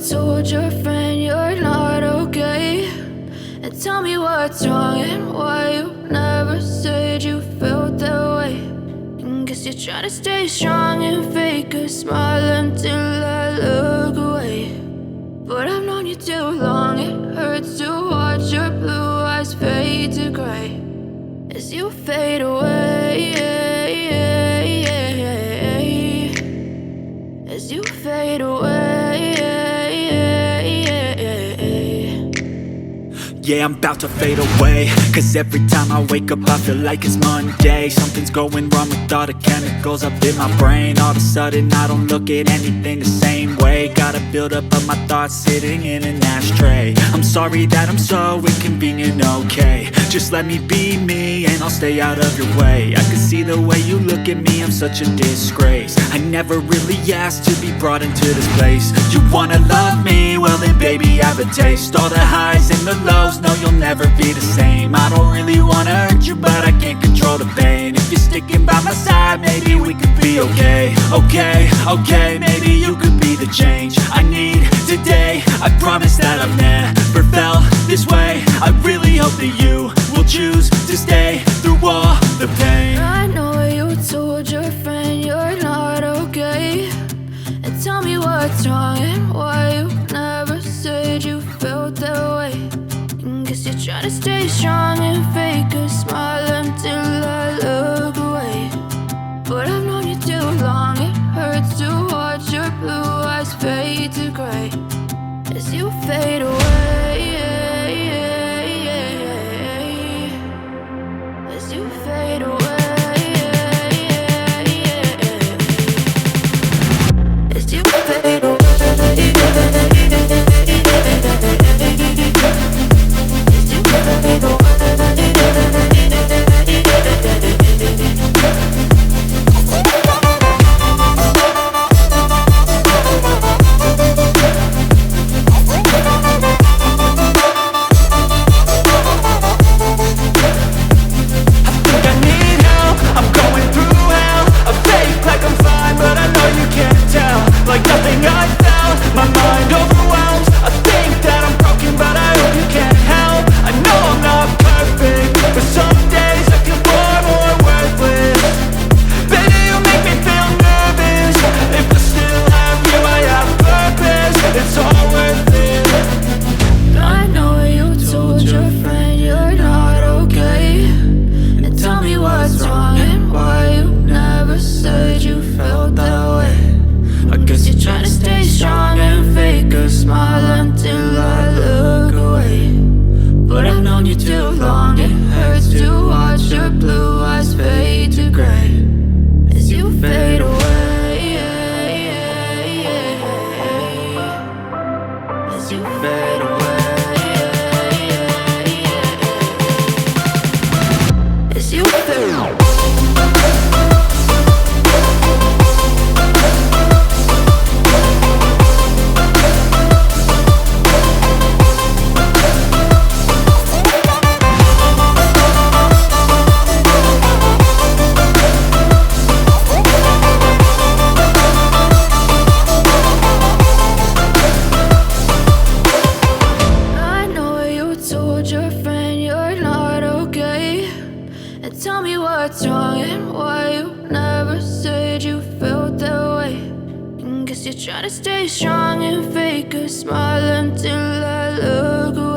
told your friend you're not okay, and tell me what's wrong and why you never said you felt that way. And guess you're trying to stay strong and fake a smile until I look away. But I've known you too long, it hurts to watch your blue eyes fade to gray as you fade away, as you fade away. Yeah, I'm about to fade away, cause every time I wake up I feel like it's Monday. Something's going wrong with all the chemicals up in my brain. All of a sudden I don't look at anything the same way. Gotta build up of my thoughts sitting in an ashtray. I'm sorry that I'm so inconvenient, okay. Just let me be me and I'll stay out of your way. I can see the way you look at me, I'm such a disgrace. I never really asked to be brought into this place. You wanna love me? Well then baby I have a taste. All the highs and the lows, no you'll never be the same. I don't really wanna hurt you but I can't control the pain. If you're sticking by my side maybe we could be okay. Okay, maybe you could be the change I need today. I promise that I've never felt this way. I really hope that you will choose to stay through all the pain. I know you told your friend you're not okay, and tell me what's wrong and why you never said you felt that way. And guess you're trying to stay strong and fake a smile until I look away. But I've known you too long, it hurts to watch your blue eyes fade to gray as you fade away, as you fade away, as you fade away. Like nothing I felt, my mind overwhelmed. I think that I'm broken, but I hope you can't help. I know I'm not perfect, but some days I feel far more worthless. Baby, you make me feel nervous. If I still have you, I have purpose. It's all worth it. I know you told your friend you're not okay, and tell me what's wrong and why you never said you felt that way. I guess you're trying to stay strong and fake a smile until I look away. But I've known you too long, it hurts to watch your blue eyes fade to gray as you fade away, as you fade away, as you fade away. Your friend you're not okay, and tell me what's wrong and why you never said you felt that way. And guess you're trying to stay strong and fake a smile until I look away.